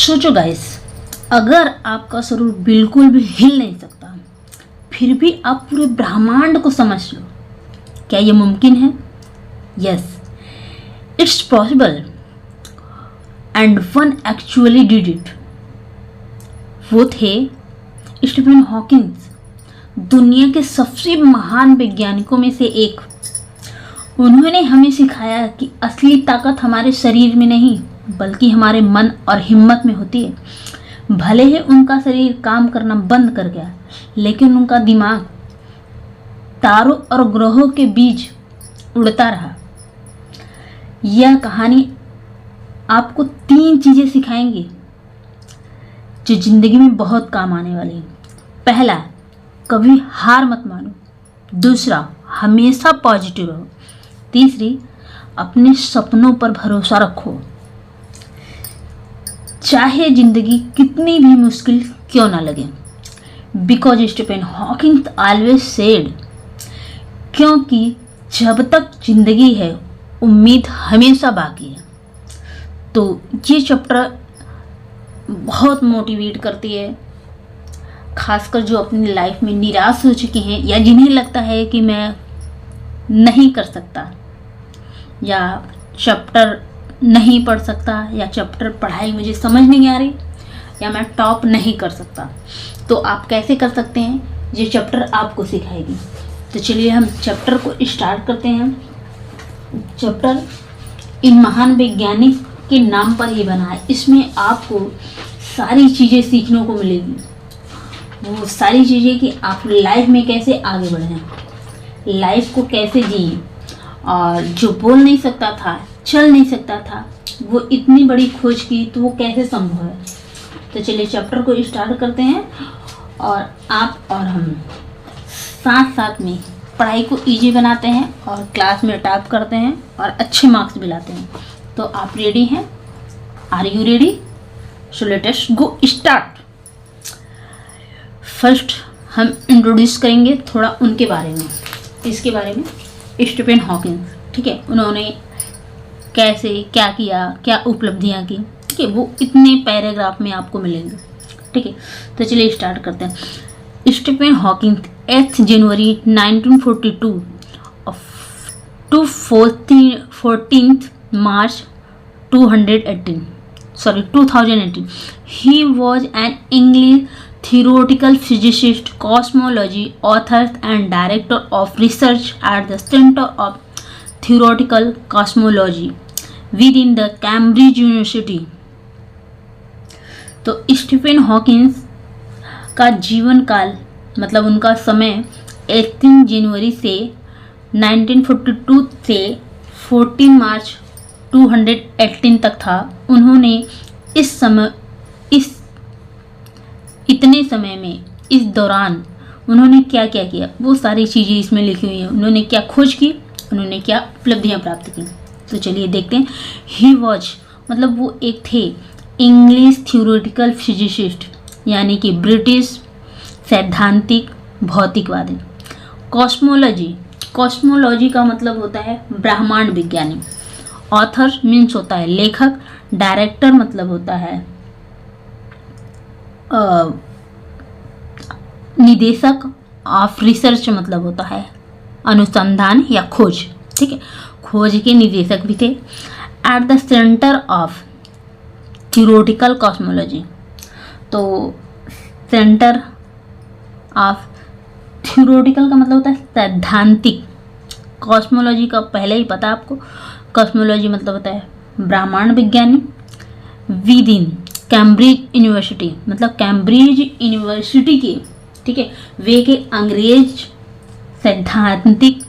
सोचो गाइस, अगर आपका स्वरूप बिल्कुल भी हिल नहीं सकता फिर भी आप पूरे ब्रह्मांड को समझ लो, क्या ये मुमकिन है? Yes, it's possible and one actually did it. वो थे स्टीफन हॉकिंस, दुनिया के सबसे महान वैज्ञानिकों में से एक। उन्होंने हमें सिखाया कि असली ताकत हमारे शरीर में नहीं बल्कि हमारे मन और हिम्मत में होती है। भले ही उनका शरीर काम करना बंद कर गया, लेकिन उनका दिमाग तारों और ग्रहों के बीच उड़ता रहा। यह कहानी आपको 3 चीजें सिखाएंगी जो जिंदगी में बहुत काम आने वाली हैं। पहला, कभी हार मत मानो। दूसरा, हमेशा पॉजिटिव रहो। तीसरी, अपने सपनों पर भरोसा रखो, चाहे जिंदगी कितनी भी मुश्किल क्यों ना लगे। Because Stephen Hawking always said, क्योंकि जब तक जिंदगी है उम्मीद हमेशा बाकी है। तो ये चैप्टर बहुत मोटिवेट करती है, खासकर जो अपनी लाइफ में निराश हो चुके हैं या जिन्हें लगता है कि मैं नहीं कर सकता, या चैप्टर नहीं पढ़ सकता, या चैप्टर पढ़ाई मुझे समझ नहीं आ रही, या मैं टॉप नहीं कर सकता। तो आप कैसे कर सकते हैं, ये चैप्टर आपको सिखाएगी। तो चलिए हम चैप्टर को स्टार्ट करते हैं। चैप्टर इन महान वैज्ञानिक के नाम पर ही बना है। इसमें आपको सारी चीज़ें सीखने को मिलेगी, वो सारी चीज़ें कि आप लाइफ में कैसे आगे बढ़ें, लाइफ को कैसे जिए। और जो बोल नहीं सकता था, चल नहीं सकता था, वो इतनी बड़ी खोज की तो वो कैसे संभव है। तो चलिए चैप्टर को स्टार्ट करते हैं और आप और हम साथ साथ में पढ़ाई को इजी बनाते हैं और क्लास में टॉप करते हैं और अच्छे मार्क्स भी लाते हैं। तो आप रेडी हैं? Are you ready? So let us go start. First हम इंट्रोड्यूस करेंगे थोड़ा उनके बारे में, इसके बारे में, स्टीफन हॉकिंग। ठीक है, उन्होंने कैसे क्या किया, क्या उपलब्धियां की, ठीक है, वो इतने पैराग्राफ में आपको मिलेंगे। ठीक है, तो चलिए स्टार्ट करते हैं। स्टीफन हॉकिंग 8 जनवरी 1942 to 14th March 2018. He was an English theoretical physicist, cosmology author and director of research at the Center of Theoretical Cosmology within the Cambridge University. तो स्टीफन हॉकिंस का जीवन काल, मतलब उनका समय 18 जनवरी से 1942 से 14 मार्च 2018 तक था। उन्होंने इतने समय में, इस दौरान उन्होंने क्या क्या किया, वो सारी चीज़ें इसमें लिखी हुई हैं। उन्होंने क्या खोज की, उन्होंने क्या उपलब्धियां प्राप्त की। तो चलिए देखते हैं। ही वॉज, मतलब वो एक थे इंग्लिश थ्योरेटिकल फिजिसिस्ट, यानी कि ब्रिटिश सैद्धांतिक भौतिकवादी। कॉस्मोलॉजी का मतलब होता है ब्रह्मांड विज्ञानी। ऑथर मीन्स होता है लेखक। डायरेक्टर मतलब होता है निदेशक। ऑफ रिसर्च मतलब होता है अनुसंधान या खोज। ठीक है, खोज के निदेशक भी थे। At the centre of theoretical cosmology, तो सेंटर ऑफ थ्योरेटिकल का मतलब होता है सैद्धांतिक। कॉस्मोलॉजी का पहले ही पता आपको, कॉस्मोलॉजी मतलब होता है ब्रह्मांड विज्ञानी। विद इन कैम्ब्रिज यूनिवर्सिटी, मतलब कैम्ब्रिज यूनिवर्सिटी के, ठीक है, वे के अंग्रेज सैद्धांतिक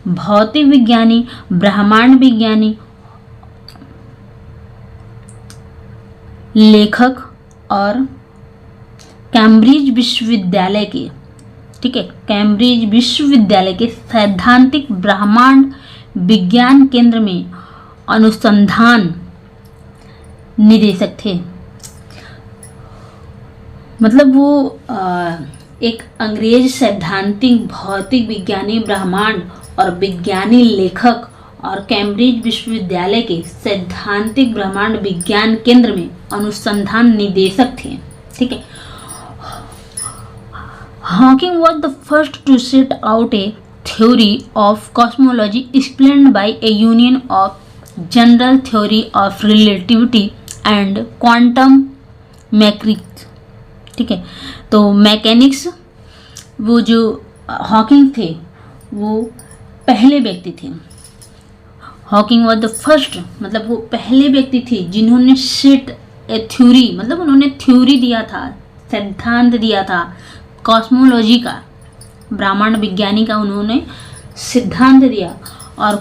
भौतिक विज्ञानी, ब्रह्मांड विज्ञानी, लेखक और कैम्ब्रिज विश्वविद्यालय के, ठीक है, कैम्ब्रिज विश्वविद्यालय के सैद्धांतिक ब्रह्मांड विज्ञान केंद्र में अनुसंधान निदेशक थे। मतलब वो एक अंग्रेज सैद्धांतिक भौतिक विज्ञानी, ब्रह्मांड और विज्ञानी, लेखक और कैम्ब्रिज विश्वविद्यालय के सैद्धांतिक ब्रह्मांड विज्ञान केंद्र में अनुसंधान निदेशक थे। ठीक है, Hawking was the first to set out a theory of cosmology explained by a union of general theory of relativity and quantum mechanics. ठीक है, तो मैकेनिक्स, वो जो हॉकिंग थे वो पहले व्यक्ति थे। हॉकिंग वॉज द फर्स्ट, मतलब वो पहले व्यक्ति थे जिन्होंने सेट ए थ्योरी, मतलब उन्होंने थ्योरी दिया था, सिद्धांत दिया था कॉस्मोलॉजी का, ब्रह्मांड विज्ञानी का उन्होंने सिद्धांत दिया। और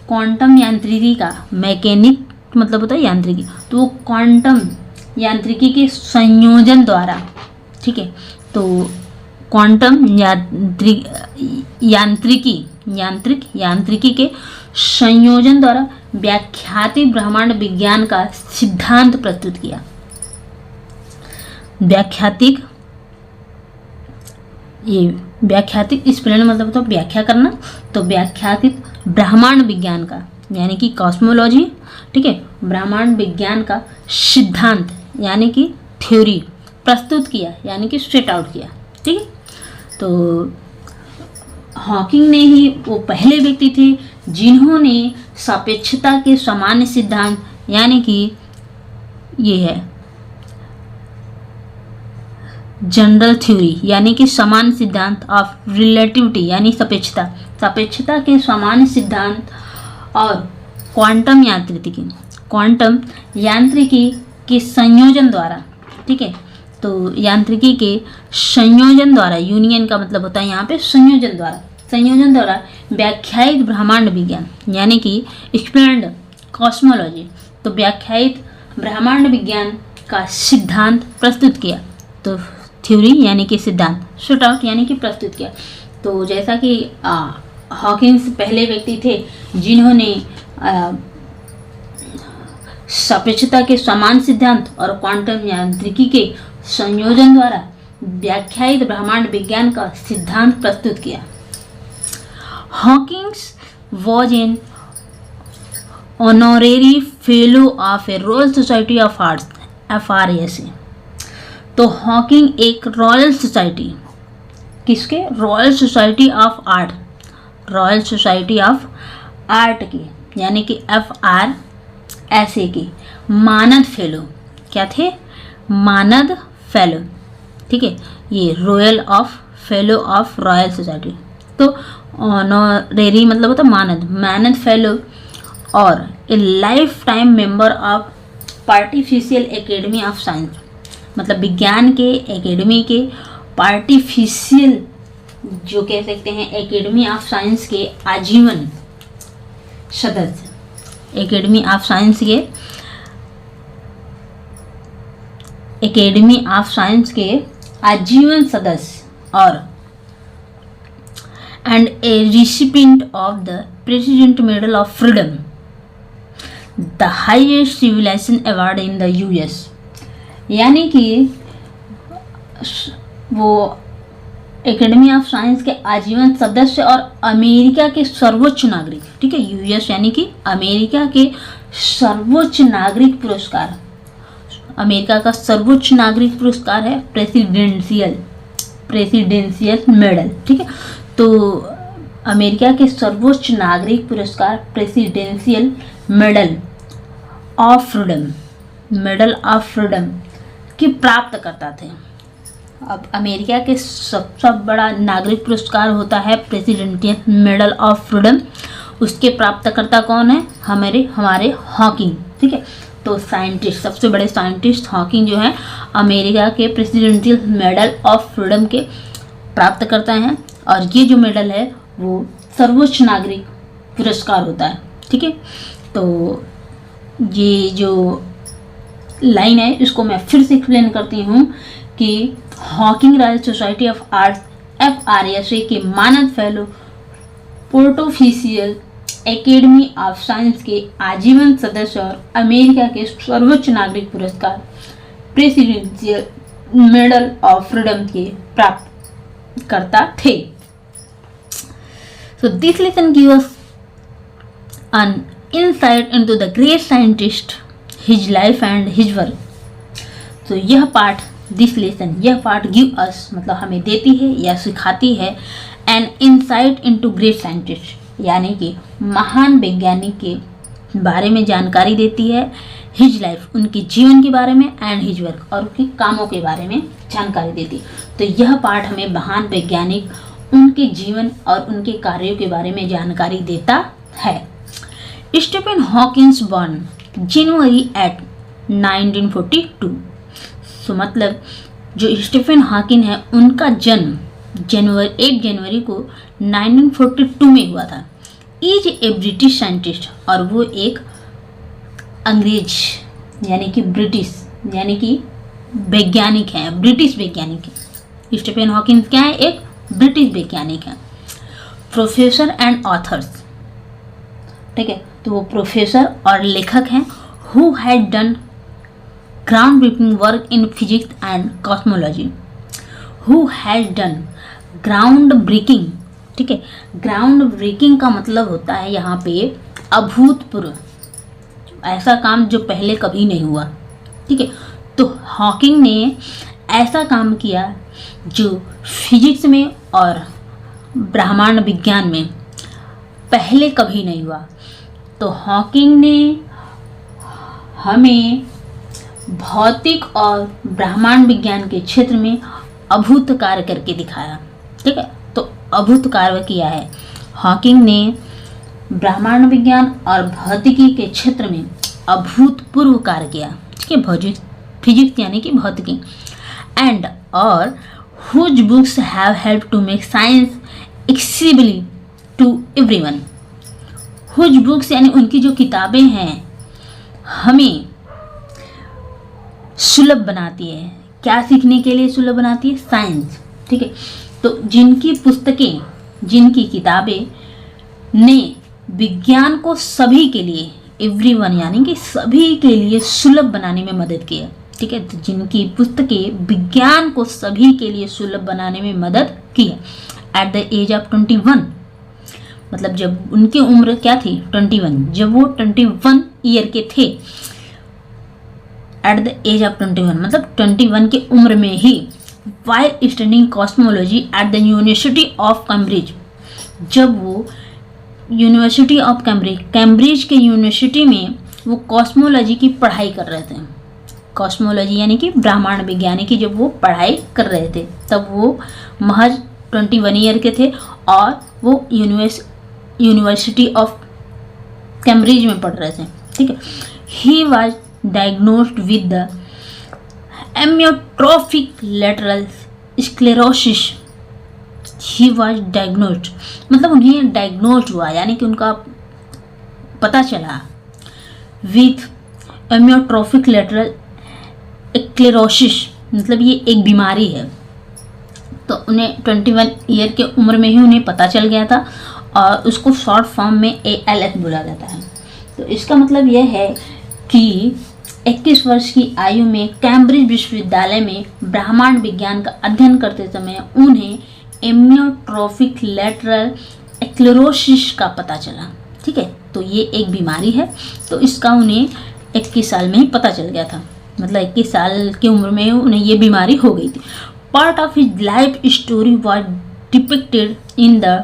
क्वांटम यांत्रिकी का, मैकेनिक मतलब होता है यांत्रिकी, तो वो क्वांटम यांत्रिकी के संयोजन द्वारा, ठीक है, तो क्वांटम यांत्रिकी के संयोजन द्वारा व्याख्याति ब्रह्मांड विज्ञान का सिद्धांत प्रस्तुत किया। व्याख्यातिक एक्सप्लेन मतलब तो व्याख्या करना, तो व्याख्यातिक ब्रह्मांड विज्ञान का यानी कि कॉस्मोलॉजी, ठीक है, ब्रह्मांड विज्ञान का सिद्धांत यानी कि थ्योरी प्रस्तुत किया, यानी कि सेट आउट किया। ठीक है, तो हॉकिंग ने ही वो पहले व्यक्ति थे जिन्होंने सापेक्षता के सामान्य सिद्धांत यानी कि ये है जनरल थ्योरी यानी कि समान सिद्धांत ऑफ रिलेटिविटी यानी सापेक्षता के सामान्य सिद्धांत और क्वांटम यांत्रिकी के संयोजन द्वारा, ठीक है, तो यांत्रिकी के संयोजन द्वारा, यूनियन का मतलब होता है यहाँ पे संयोजन द्वारा व्याख्यायित ब्रह्मांड विज्ञान यानी कि एक्सप्लेन्ड कॉस्मोलॉजी, तो व्याख्यायित ब्रह्मांड विज्ञान का सिद्धांत प्रस्तुत किया। तो थ्योरी यानी कि सिद्धांत, शूट आउट यानी कि प्रस्तुत किया। तो जैसा कि हॉकिंग्स पहले व्यक्ति थे जिन्होंने सापेक्षता के समान सिद्धांत और क्वांटम यांत्रिकी के संयोजन द्वारा व्याख्यायित ब्रह्मांड विज्ञान का सिद्धांत प्रस्तुत किया। Hawking's was an honorary fellow of a royal society of arts FRSA। तो हॉकिंग एक रॉयल सोसाइटी, किसके? रॉयल सोसाइटी ऑफ आर्ट की यानी कि FRSA की मानद फेलो, क्या थे? मानद फेलो, ठीक है, ये फेलो ऑफ रॉयल सोसाइटी। तो ऑनरेरी मतलब होता मानद फेलो और a lifetime member of Pontifical Academy of Science, मतलब विज्ञान के एकेडमी के पार्टिफिशियल जो कह सकते हैं एकेडमी ऑफ साइंस के आजीवन सदस्य, एकेडमी ऑफ साइंस के आजीवन सदस्य और and a recipient of the president medal of freedom, the highest civilization award in the US, यानी कि वो एकेडमी ऑफ साइंस के आजीवन सदस्य और अमेरिका के सर्वोच्च नागरिक, ठीक है, US यानी कि अमेरिका के सर्वोच्च नागरिक पुरस्कार, अमेरिका का सर्वोच्च नागरिक पुरस्कार है प्रेसिडेंशियल मेडल, ठीक है। तो अमेरिका के सर्वोच्च नागरिक पुरस्कार प्रेसिडेंशियल मेडल ऑफ फ्रीडम की प्राप्त करता थे। अब अमेरिका के सबसे बड़ा नागरिक पुरस्कार होता है प्रेसिडेंशियल मेडल ऑफ फ्रीडम, उसके प्राप्तकर्ता कौन है? हमारे हॉकिंग, ठीक है। तो साइंटिस्ट, सबसे बड़े साइंटिस्ट हॉकिंग जो है अमेरिका के प्रेसिडेंशियल मेडल ऑफ फ्रीडम के प्राप्तकर्ता हैं, और ये जो मेडल है वो सर्वोच्च नागरिक पुरस्कार होता है, ठीक है। तो ये जो लाइन है इसको मैं फिर से एक्सप्लेन करती हूँ कि Hawking royal society of arts FRSA के मानद फेलो पोर्टोफिशियल एकेडमी ऑफ साइंस के आजीवन सदस्य और अमेरिका के सर्वोच्च नागरिक पुरस्कार प्रेसिडेंशियल मेडल ऑफ फ्रीडम के प्राप्त करता थे। So this lesson gives us an insight into the great scientist his life and his work. तो यह पार्ट, दिस लेसन, यह पार्ट गिव अस मतलब हमें देती है या सिखाती है an insight into great scientist, यानी कि महान वैज्ञानिक के बारे में जानकारी देती है, हिज लाइफ उनके जीवन के बारे में, एंड हिज वर्क और उनके कामों के बारे में जानकारी देती है। तो यह पाठ हमें महान वैज्ञानिक, उनके जीवन और उनके कार्यों के बारे में जानकारी देता है। स्टीफन हॉकिंस बॉर्न जनवरी एट 1942। सो मतलब जो स्टीफन हॉकिंग है उनका जन्म 8 जनवरी को 1942 में हुआ था। इज ए ब्रिटिश साइंटिस्ट, और वो एक अंग्रेज यानी कि ब्रिटिश यानी कि वैज्ञानिक हैं, ब्रिटिश वैज्ञानिक हैं। स्टीफन हॉकिंग क्या है? एक ब्रिटिश वैज्ञानिक हैं। प्रोफेसर एंड ऑथर्स, ठीक है, तो वो प्रोफेसर और लेखक हैं। Who had done ground breaking work in physics and cosmology. Who had done ground breaking, ठीक है, ग्राउंड ब्रेकिंग का मतलब होता है यहाँ पे अभूतपूर्व, ऐसा काम जो पहले कभी नहीं हुआ, ठीक है। तो हॉकिंग ने ऐसा काम किया जो फिजिक्स में और ब्रह्मांड विज्ञान में पहले कभी नहीं हुआ। तो हॉकिंग ने हमें भौतिक और ब्रह्मांड विज्ञान के क्षेत्र में अभूत कार्य करके दिखाया, ठीक है। तो अभूत कार्य किया है हॉकिंग ने, ब्रह्मांड विज्ञान और भौतिकी के क्षेत्र में अभूतपूर्व कार्य किया, ठीक है, फिजिक्स यानी कि भौतिकी। एंड और whose books have help to make science accessible to everyone. Whose books यानी उनकी जो किताबें हैं हमें सुलभ बनाती है। क्या सीखने के लिए सुलभ बनाती है? साइंस, ठीक है। तो जिनकी पुस्तकें, जिनकी किताबें ने विज्ञान को सभी के लिए, एवरीवन यानी कि सभी के लिए सुलभ बनाने में मदद की है, ठीक है। तो जिनकी पुस्तकें विज्ञान को सभी के लिए सुलभ बनाने में मदद की है। एट द एज ऑफ 21, मतलब जब उनकी उम्र क्या थी? 21, जब वो 21 ईयर के थे। एट द एज ऑफ 21 मतलब 21 की उम्र में ही, while studying cosmology at the University of Cambridge, जब वो यूनिवर्सिटी ऑफ कैम्ब्रिज के यूनिवर्सिटी में वो कॉस्मोलॉजी की पढ़ाई कर रहे थे। कॉस्मोलॉजी यानी कि ब्रह्मांड विज्ञानी की जब वो पढ़ाई कर रहे थे तब वो महज 21 ईयर के थे और वो यूनिवर्सिटी ऑफ कैम्ब्रिज में पढ़ रहे थे, ठीक है। He was diagnosed with the amyotrophic lateral sclerosis. He was diagnosed मतलब उन्हें डायग्नोस्ड हुआ यानी कि उनका पता चला विथ एमियोट्रोफिक लेटरल स्क्लेरोसिस, मतलब ये एक बीमारी है। तो उन्हें 21 ईयर के उम्र में ही उन्हें पता चल गया था और उसको शॉर्ट फॉर्म में ALS बोला जाता है। तो इसका मतलब यह है कि 21 वर्ष की आयु में कैम्ब्रिज विश्वविद्यालय में ब्रह्मांड विज्ञान का अध्ययन करते समय उन्हें एमियोट्रोफिक लेटरल स्क्लेरोसिस का पता चला, ठीक है। तो ये एक बीमारी है, तो इसका उन्हें 21 साल में ही पता चल गया था, मतलब 21 साल की उम्र में उन्हें ये बीमारी हो गई थी। Part of his life story was depicted in the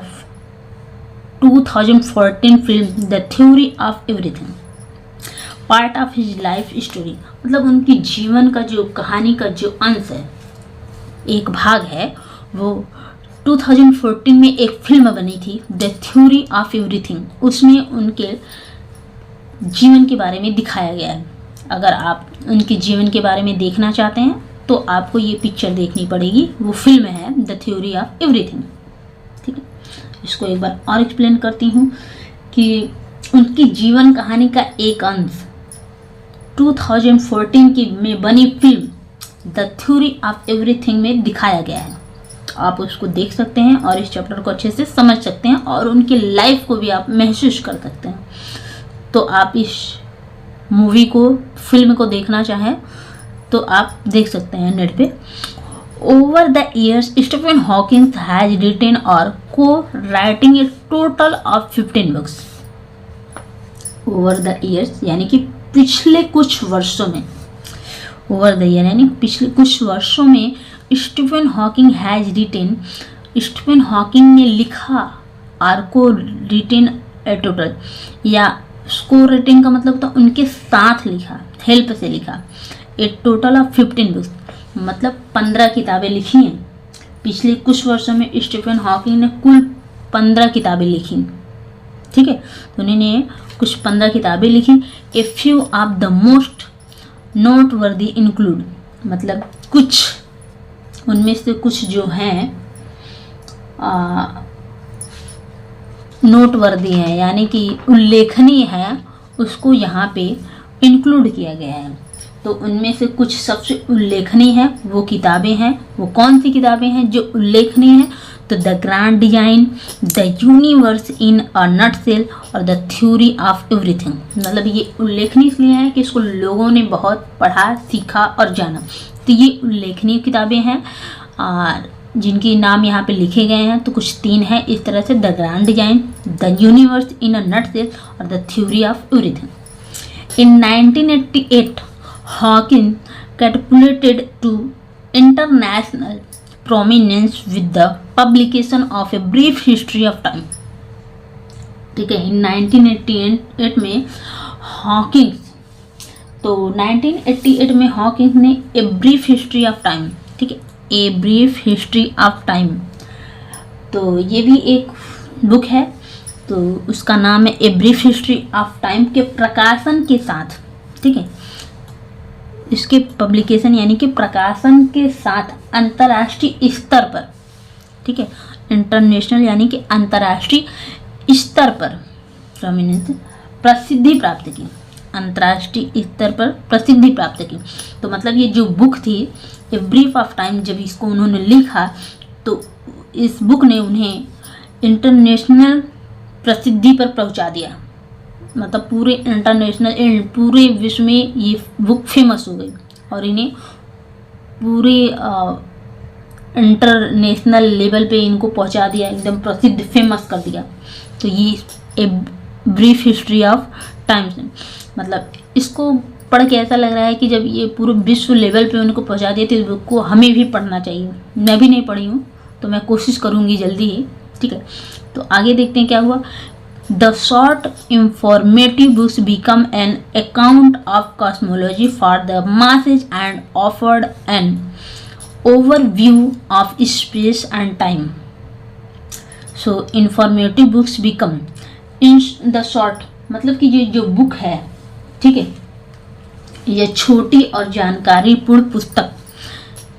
2014 film the theory of everything. Part of his life story मतलब उनकी जीवन का जो कहानी का जो अंश है, एक भाग है, वो 2014 में एक फिल्म बनी थी द थ्योरी ऑफ एवरीथिंग। उसमें उनके जीवन के बारे में दिखाया गया है। अगर आप उनके जीवन के बारे में देखना चाहते हैं तो आपको ये पिक्चर देखनी पड़ेगी, वो फिल्म है द थ्योरी ऑफ एवरीथिंग, ठीक है। इसको एक बार और एक्सप्लेन करती हूँ कि उनकी जीवन कहानी का एक अंश 2014 की में बनी film the theory of everything में दिखाया गया है। तो आप उसको देख सकते हैं और इस चैप्टर को अच्छे से समझ सकते हैं और उनकी लाइफ को भी आप महसूस कर सकते हैं। तो आप इस मूवी को, फिल्म को देखना चाहें तो आप देख सकते हैं नेट पे। Over the years Stephen Hawking has written और co-writing a total of 15 books. Over the years यानी कि पिछले कुछ वर्षों में, ओवर द ईयर यानी पिछले कुछ वर्षों में, Stephen Hawking has written, Stephen Hawking ने लिखा, आर को रिटेन ए टोटल, या उसको रिटेन का मतलब तो उनके साथ लिखा, हेल्प से लिखा, ए टोटल ऑफ 15 बुक्स, मतलब 15 किताबें लिखी हैं। पिछले कुछ वर्षों में स्टीफन हॉकिंग ने कुल 15 किताबें लिखी, ठीक है। तो उन्होंने कुछ 15 किताबें लिखी। A few of the most note वर्दी इंक्लूड, मतलब कुछ उनमें से कुछ जो हैं नोटवर्दी हैं यानी कि उल्लेखनीय है, उसको यहाँ पे इंक्लूड किया गया है। तो उनमें से कुछ सबसे उल्लेखनीय है वो किताबें हैं। वो कौन सी किताबें हैं जो उल्लेखनीय हैं? तो the grand design, the universe in a nutshell और द थ्योरी ऑफ एवरीथिंग। मतलब ये उल्लेखनीय इसलिए है कि इसको लोगों ने बहुत पढ़ा, सीखा और जाना। तो ये उल्लेखनीय किताबें हैं और जिनके नाम यहाँ पे लिखे गए हैं। तो कुछ 3 हैं इस तरह से, the grand design, the universe in a nutshell और the theory of everything. In 1988 Hawking catapulted to international prominence with the publication of a brief history of time। ठीक है, इन 1988 में हॉकिंग, तो 1988 में हॉकिंग ने ए ब्रीफ हिस्ट्री ऑफ टाइम, ठीक है, a brief history of time, तो ये भी एक बुक है। तो उसका नाम है a brief history of time के प्रकाशन के साथ, ठीक है, इसके पब्लिकेशन यानी कि प्रकाशन के साथ अंतर्राष्ट्रीय स्तर पर, ठीक है, इंटरनेशनल यानी कि अंतर्राष्ट्रीय स्तर पर प्रोमिनेंस, प्रसिद्धि प्राप्त की, अंतर्राष्ट्रीय स्तर पर प्रसिद्धि प्राप्त की। तो मतलब ये जो बुक थी ए ब्रीफ ऑफ टाइम, जब इसको उन्होंने लिखा तो इस बुक ने उन्हें इंटरनेशनल प्रसिद्धि पर पहुंचा दिया। मतलब पूरे इंटरनेशनल, पूरे विश्व में ये बुक फेमस हो गई और इन्हें पूरे इंटरनेशनल लेवल पे इनको पहुंचा दिया, एकदम प्रसिद्ध, फेमस कर दिया। तो ये ए ब्रीफ हिस्ट्री ऑफ टाइम्स, मतलब इसको पढ़ के ऐसा लग रहा है कि जब ये पूरे विश्व लेवल पे उनको पहुंचा दिया तो इस बुक को हमें भी पढ़ना चाहिए। मैं भी नहीं पढ़ी हूँ तो मैं कोशिश करूँगी जल्दी ही, ठीक है। तो आगे देखते हैं क्या हुआ। The short informative books become an account of cosmology for the masses and offered an overview of space and time. So informative books become in the short, मतलब कि जो बुक है, ठीक है, यह छोटी और जानकारीपूर्ण पुस्तक,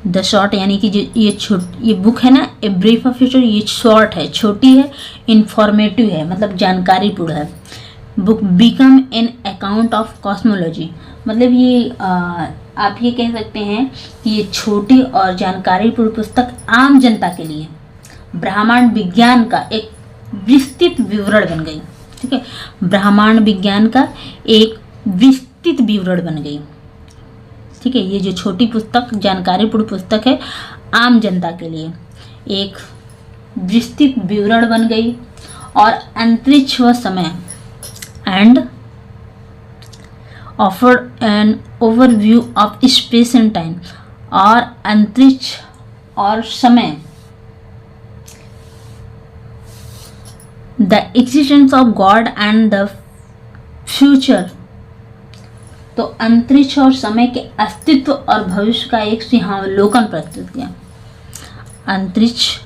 द शॉर्ट यानी कि जो ये बुक है ना, ए ब्रीफ ऑफ हिस्ट्री, ये शॉर्ट है, छोटी है, इंफॉर्मेटिव है, मतलब जानकारीपूर्ण है। Book become an account of cosmology, मतलब ये आप ये कह सकते हैं कि ये छोटी और जानकारीपूर्ण पुस्तक आम जनता के लिए ब्रह्मांड विज्ञान का एक विस्तृत विवरण बन गई, ठीक है, ब्रह्मांड विज्ञान का एक विस्तृत विवरण बन गई, ठीक है। ये जो छोटी पुस्तक जानकारीपूर्ण पुस्तक है आम जनता के लिए एक विस्तृत विवरण बन गई। और अंतरिक्ष व समय and offered an overview of space and time, और अंतरिक्ष और समय, the existence of God and the future, तो अंतरिक्ष और समय के अस्तित्व और भविष्य का एक सिंहावलोकन प्रस्तुत किया। अंतरिक्ष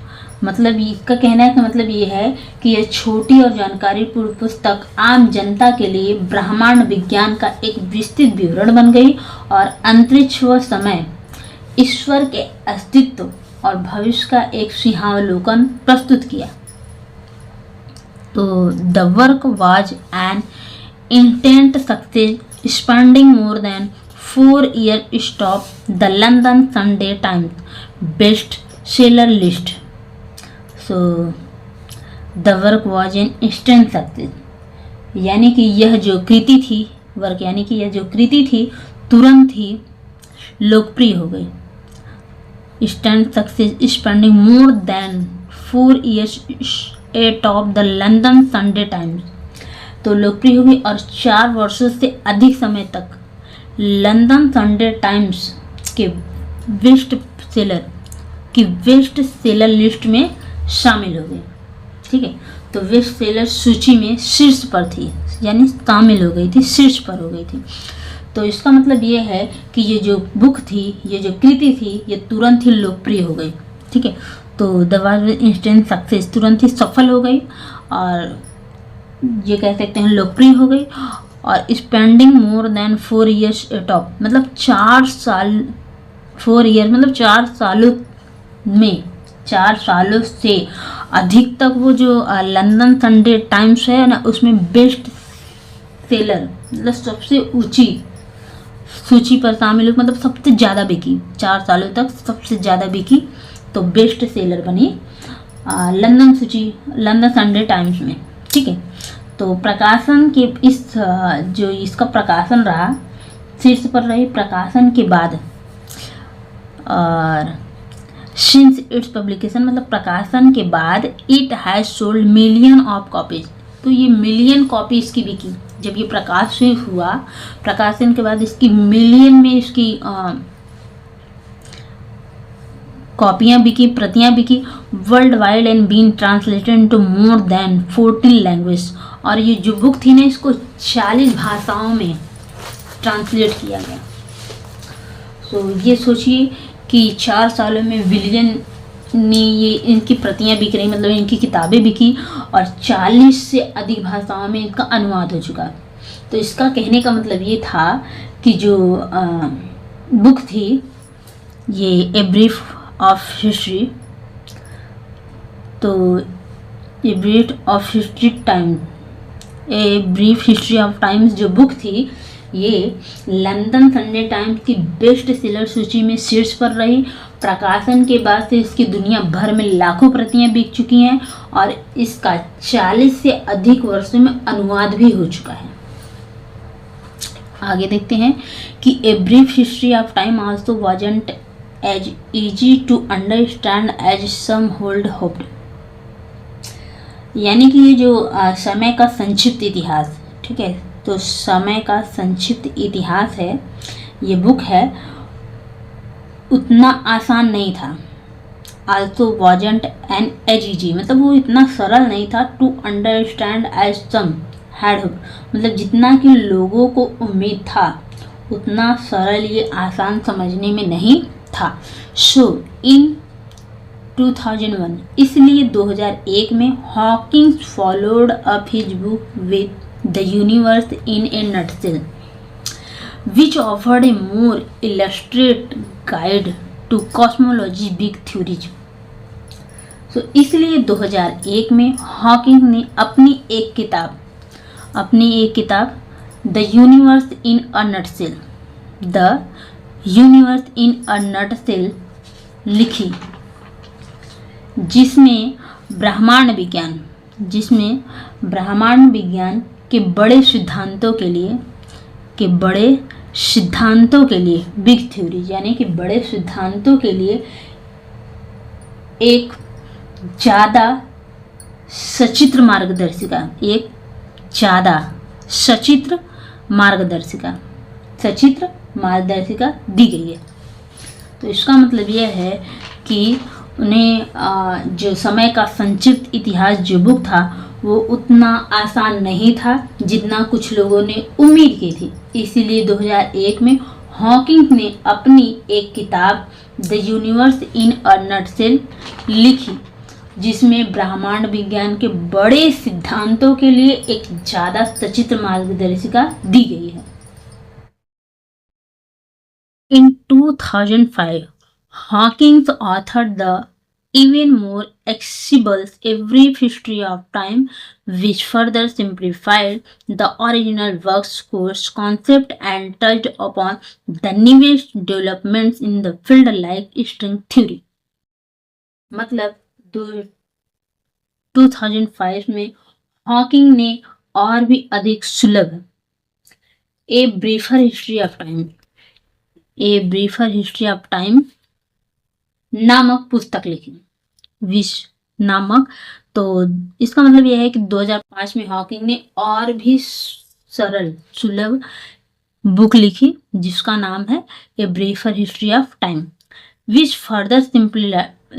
मतलब इसका कहना है कि मतलब ये है कि यह छोटी और जानकारीपूर्ण पुस्तक आम जनता के लिए ब्रह्मांड विज्ञान का एक विस्तृत विवरण बन गई और अंतरिक्ष व समय, ईश्वर के अस्तित्व और भविष्य का एक सिंहावलोकन प्रस्तुत किया। तो the work was an intent success, spending more than 4 years top the London Sunday Times best seller list. So the work was an instant success, यानी कि यह जो कृति थी, वर्क यानी कि यह जो कृति थी तुरंत ही लोकप्रिय हो गई। instant success, spending more than 4 years atop the London Sunday Times तो लोकप्रिय हो गई और 4 वर्षों से अधिक समय तक लंदन संडे टाइम्स के बेस्ट सेलर लिस्ट में शामिल हो गई। ठीक है, तो बेस्ट सेलर सूची में शीर्ष पर थी, यानी शामिल हो गई थी, शीर्ष पर हो गई थी। तो इसका मतलब ये है कि ये जो बुक थी, ये जो कृति थी, ये तुरंत ही लोकप्रिय हो गई। ठीक है, तो द वाज इंस्टेंट सक्सेस, तुरंत ही सफल हो गई और ये कह सकते हैं लोकप्रिय हो गई। और spending more than 4 years top, मतलब 4 साल, 4 ईयर मतलब 4 सालों में, 4 सालों से अधिक तक वो जो लंदन संडे टाइम्स है ना, उसमें बेस्ट सेलर मतलब सबसे ऊंची सूची पर शामिल हुई, मतलब सबसे ज़्यादा बिकी, 4 सालों तक सबसे ज़्यादा बिकी, तो बेस्ट सेलर बनी लंदन संडे टाइम्स में। ठीक है, तो प्रकाशन के जो इसका प्रकाशन रहा, शीर्ष पर रही प्रकाशन के बाद, और सिंस इट्स पब्लिकेशन मतलब प्रकाशन के बाद it has sold million of copies, तो ये मिलियन कॉपी इसकी बिकी। जब ये प्रकाशित हुआ, प्रकाशन के बाद इसकी मिलियन में इसकी कॉपियां बिकी, प्रतियां बिकी world wide and been translated into more than 14 language. और ये जो बुक थी ना, इसको 40 भाषाओं में ट्रांसलेट किया गया। तो ये सोचिए कि 4 सालों में विलियन ने ये इनकी प्रतियां बिक रही, मतलब इनकी किताबें बिकी और 40 से अधिक भाषाओं में इनका अनुवाद हो चुका। तो इसका कहने का मतलब ये था कि जो बुक थी, ये ए ब्रीफ ऑफ हिस्ट्री, तो a brief of history time, A brief history of times जो बुक थी, ये लंदन संडे टाइम्स की बेस्ट सेलर सूची में शीर्ष पर रही। प्रकाशन के बाद से इसकी दुनिया भर में लाखों प्रतियां बिक चुकी हैं और इसका 40 से अधिक वर्षों में अनुवाद भी हो चुका है। आगे देखते हैं कि a brief history of time also wasn't as easy to understand as some hold hoped, यानी कि ये जो समय का संक्षिप्त इतिहास, ठीक है, तो समय का संक्षिप्त इतिहास है, ये बुक है, उतना आसान नहीं था। Also wasn't an as easy, मतलब वो इतना सरल नहीं था, to understand as some had hope, मतलब जितना कि लोगों को उम्मीद था उतना सरल ये आसान समझने में नहीं था। सो इन 2001, इसलिए 2001 में Hawkins followed up his book with the universe in A nutshell which offered a more illustrated guide to cosmology big theories। तो इसलिए 2001 में हॉकिंग ने अपनी एक किताब the universe in a nutshell लिखी, जिसमें ब्रह्मांड विज्ञान के बड़े सिद्धांतों के लिए बिग थ्योरी, यानी कि बड़े सिद्धांतों के लिए एक ज़्यादा सचित्र मार्गदर्शिका दी गई है। तो इसका मतलब यह है कि उन्हें जो समय का संक्षिप्त इतिहास जो बुक था वो उतना आसान नहीं था जितना कुछ लोगों ने उम्मीद की थी। इसीलिए 2001 में हॉकिंग ने अपनी एक किताब the universe in a nutshell लिखी, जिसमें ब्रह्मांड विज्ञान के बड़े सिद्धांतों के लिए एक ज़्यादा सचित्र मार्गदर्शिका दी गई है। In 2005, Hawkins authored the even more accessible A Brief History of Time, which further simplified the original work's course concept and touched upon the newest developments in the field like string theory। मतलब 2005 में Hawking ने और भी अधिक सुलभ ए briefer history of time नामक पुस्तक लिखी, नामक। तो इसका मतलब यह है कि 2005 में हॉकिंग ने और भी सरल सुलभ बुक लिखी जिसका नाम है a briefer history of time, which further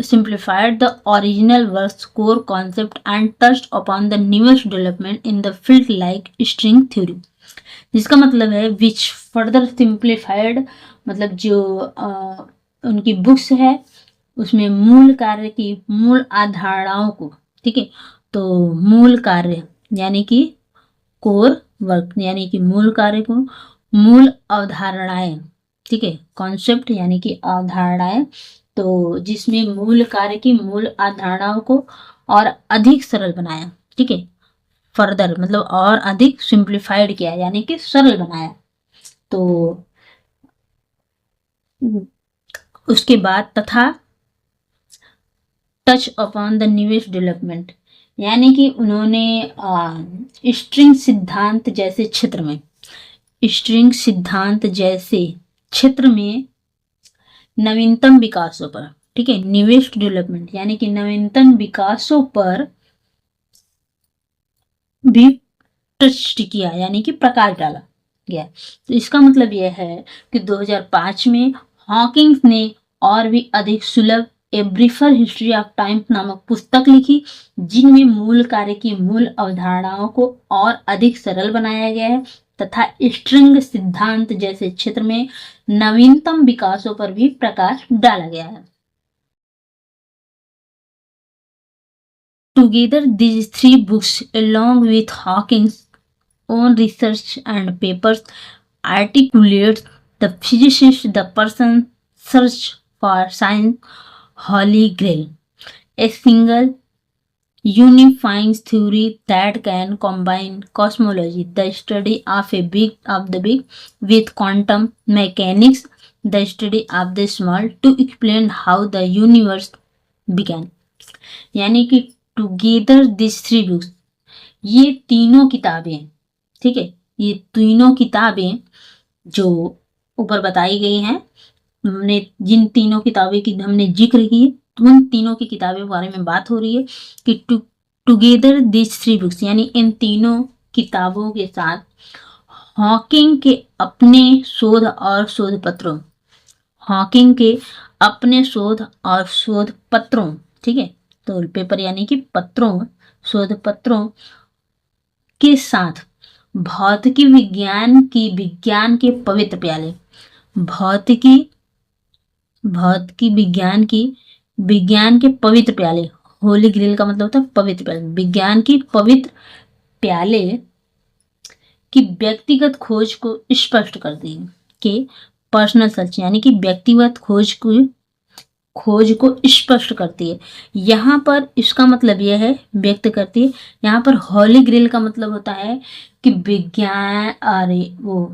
simplified the original work's core concept and touched upon the newest development in the field like string theory। जिसका मतलब है which further simplified, मतलब जो उनकी बुक्स है उसमें मूल कार्य की मूल अवधारणाओं को, ठीक है, तो मूल कार्य यानी कि कोर वर्क यानी कि मूल कार्य को, मूल अवधारणाएं, ठीक है, कॉन्सेप्ट यानी कि अवधारणाएं, तो जिसमें मूल कार्य की मूल अवधारणाओं को और अधिक सरल बनाया, ठीक है, फर्दर मतलब और अधिक सिंप्लीफाइड किया यानी कि सरल बनाया। तो उसके बाद तथा touch upon the newest development, यानी कि उन्होंने स्ट्रिंग सिद्धांत जैसे क्षेत्र में, स्ट्रिंग सिद्धांत जैसे क्षेत्र में नवीनतम विकासों पर, ठीक है, न्यूएस्ट डेवलपमेंट यानी कि नवीनतम विकासों पर भी टच किया यानी कि प्रकाश डाला गया। तो इसका मतलब यह है कि 2005 में हॉकिंस ने और भी अधिक सुलभ ए ब्रीफर हिस्ट्री ऑफ टाइम नामक पुस्तक लिखी जिनमें मूल कार्य की मूल अवधारणाओं को और अधिक सरल बनाया गया है तथा स्ट्रिंग सिद्धांत जैसे क्षेत्र में नवीनतम विकासों पर भी प्रकाश डाला गया है। Together, these three books, along with Hawking's own research and papers, articulate the physicist, the person search for science, Holy Grail, a single unifying theory that can combine cosmology, the study of the big, with quantum mechanics, the study of the small, to explain how the universe began। यानी कि together this three books, ये तीनों किताबें, ठीक है, ये तीनों किताबें जो ऊपर बताई गई हैं, हमने जिन तीनों किताबें की हमने जिक्र की उन तीनों की किताबों के बारे में बात हो रही है कि टुगेदर दिस थ्री बुक्स यानी इन तीनों किताबों के साथ हॉकिंग के अपने शोध और शोध पत्रों, हॉकिंग के अपने शोध और शोध पत्रों, ठीक है, तो पेपर यानी कि पत्रों, शोध पत्रों के साथ भौतिकी विज्ञान के पवित्र प्याले, विज्ञान के पवित्र प्याले, होली ग्रेल का मतलब होता है पवित्र प्याले, विज्ञान की पवित्र प्याले की व्यक्तिगत खोज को स्पष्ट करती है कि पर्सनल सर्च यानी कि व्यक्तिगत खोज को स्पष्ट करती है। यहाँ पर इसका मतलब यह है व्यक्त करती है। यहाँ पर होली ग्रेल का मतलब होता है कि विज्ञान, अरे वो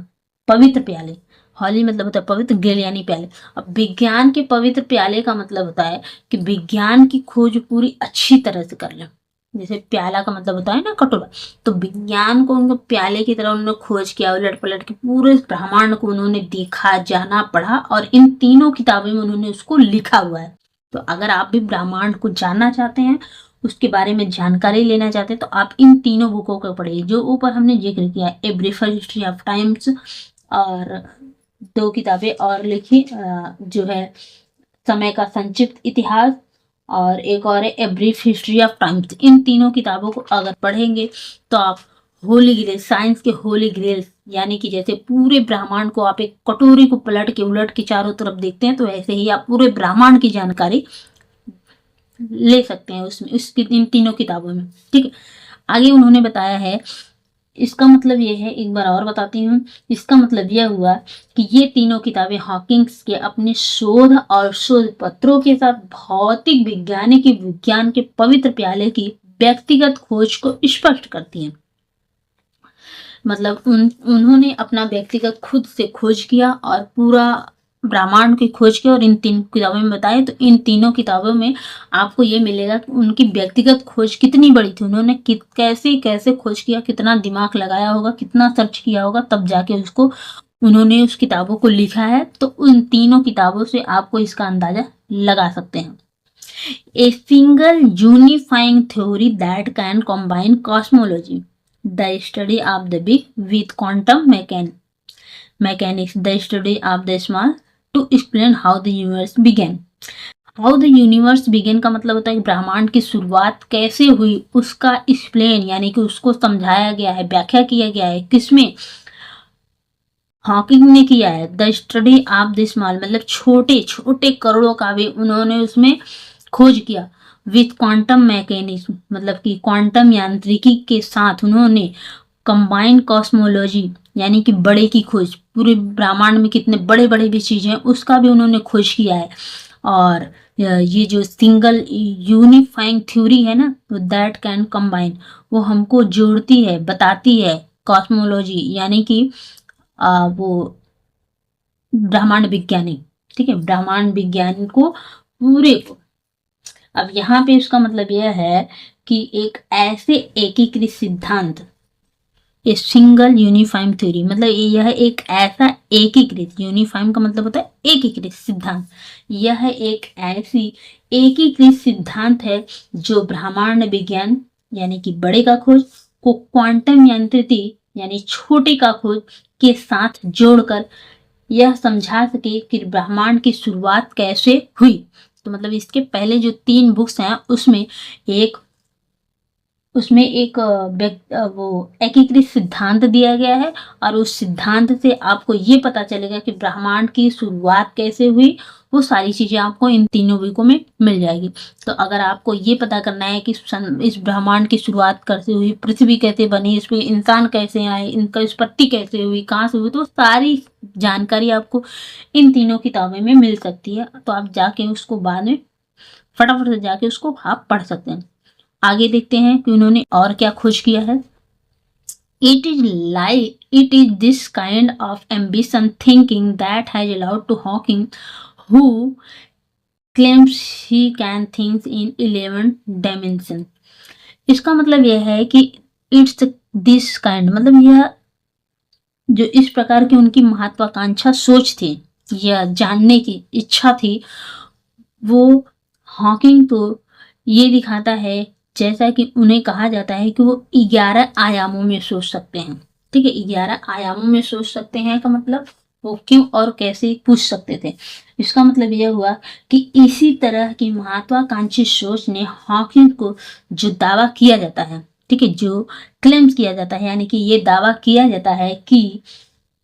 पवित्र प्याले, होली मतलब होता है पवित्र, ग्रेल यानी प्याले। अब विज्ञान के पवित्र प्याले का मतलब होता है कि विज्ञान की खोज पूरी अच्छी तरह से कर ले। जैसे प्याला का मतलब होता है ना कटोरा, तो विज्ञान को उनको प्याले की तरह उन्होंने खोज किया, उलट पलट के पूरे ब्रह्मांड को उन्होंने देखा, जाना, पढ़ा और इन तीनों किताबों में उन्होंने उसको लिखा हुआ है। तो अगर आप भी ब्रह्मांड को जानना चाहते हैं, उसके बारे में जानकारी लेना चाहते हैं, तो आप इन तीनों बुकों को पढ़िए जो ऊपर हमने जिक्र किया, ए ब्रीफर हिस्ट्री ऑफ टाइम्स, और 2 किताबें और लिखी जो है समय का संक्षिप्त इतिहास, और एक और है a brief history of times. इन तीनों किताबों को अगर पढ़ेंगे तो आप होली ग्रेल, साइंस के होली ग्रेल यानी कि जैसे पूरे ब्रह्मांड को आप एक कटोरी को पलट के उलट के चारों तरफ देखते हैं, तो ऐसे ही आप पूरे ब्रह्मांड की जानकारी ले सकते हैं उसमें, इन तीनों किताबों में, ठीक है। आगे उन्होंने बताया है, इसका मतलब ये है, एक बार और बताती हूँ, इसका मतलब यह हुआ कि ये तीनों किताबें हॉकिंग्स के अपने शोध और शोध पत्रों के साथ भौतिक विज्ञान के पवित्र प्याले की व्यक्तिगत खोज को स्पष्ट करती हैं। मतलब उन्होंने अपना व्यक्तिगत खुद से खोज किया और पूरा ब्रह्मांड की खोज की और इन 3 किताबों में बताए। तो इन तीनों किताबों में आपको ये मिलेगा कि उनकी व्यक्तिगत खोज कितनी बड़ी थी, उन्होंने कैसे कैसे खोज किया, कितना दिमाग लगाया होगा, कितना सर्च किया होगा, तब जाके उसको उन्होंने उस किताबों को लिखा है। तो उन तीनों किताबों से आपको इसका अंदाजा लगा सकते हैं। A single unifying theory that can combine cosmology, the study of the big, with quantum mechanics, the study of the small, to explain how the universe began. How the universe began का मतलब होता है कि ब्रह्मांड की शुरुआत कैसे हुई, उसका एक्सप्लेन यानी कि उसको समझाया गया है, व्याख्या किया गया है। किसमें? हॉकिंग ने किया है। The study of the small मतलब छोटे छोटे करोड़ों का भी उन्होंने उसमें खोज किया। विथ क्वांटम मैकेनिज्म मतलब कि क्वांटम यांत्रिकी के साथ उन्होंने कंबाइन कॉस्मोलॉजी यानी कि बड़े की खोज, पूरे ब्रह्मांड में कितने बड़े बड़े भी चीजें हैं उसका भी उन्होंने खोज किया है। और ये जो सिंगल यूनिफाइंग थ्योरी है ना, दैट कैन कंबाइन, वो हमको जोड़ती है, बताती है कॉस्मोलॉजी यानी कि वो ब्रह्मांड विज्ञानी, ठीक है, ब्रह्मांड विज्ञान को पूरे को। अब यहाँ पे उसका मतलब यह है कि एक ऐसे एकीकृत सिद्धांत, ए सिंगल यूनिफाइम थ्योरी मतलब यह एक ऐसा एकीकृत, यूनिफाइम का मतलब होता है एकीकृत सिद्धांत, यह एक ऐसी एकीकृत सिद्धांत है जो ब्रह्मांड विज्ञान यानी कि बड़े का खोज को क्वांटम यांत्रिकी यानी छोटे का खोज के साथ जोड़कर यह समझा सके कि ब्रह्मांड की शुरुआत कैसे हुई। तो मतलब इसके पहले जो 3 बुक्स हैं उसमें एक वो एकीकृत सिद्धांत दिया गया है और उस सिद्धांत से आपको ये पता चलेगा कि ब्रह्मांड की शुरुआत कैसे हुई, वो सारी चीजें आपको इन 3 बुकों में मिल जाएगी। तो अगर आपको ये पता करना है कि इस ब्रह्मांड की शुरुआत कैसे हुई, पृथ्वी कैसे बनी, इसमें इंसान कैसे आए, इनका उत्पत्ति कैसे हुई, कहाँ से हुई, तो सारी जानकारी आपको इन 3 किताबों में मिल सकती है। तो आप जाके उसको बाद में फटाफट से जाके उसको आप पढ़ सकते हैं। आगे देखते हैं कि उन्होंने और क्या खोज किया है। It is this kind of ambition thinking that has allowed to Hawking, who claims he can think in 11 dimensions. इसका मतलब यह है कि इट्स दिस काइंड मतलब यह जो इस प्रकार की उनकी महत्वाकांक्षा सोच थी या जानने की इच्छा थी, वो हॉकिंग तो ये दिखाता है जैसा कि उन्हें कहा जाता है कि वो 11 आयामों में सोच सकते हैं, ठीक है। 11 आयामों में सोच सकते हैं का मतलब वो क्यों और कैसे पूछ सकते थे। इसका मतलब यह हुआ कि इसी तरह की महत्वाकांक्षी सोच ने हॉकिंग को जो दावा किया जाता है, ठीक है, जो क्लेम्स किया जाता है यानी कि ये दावा किया जाता है कि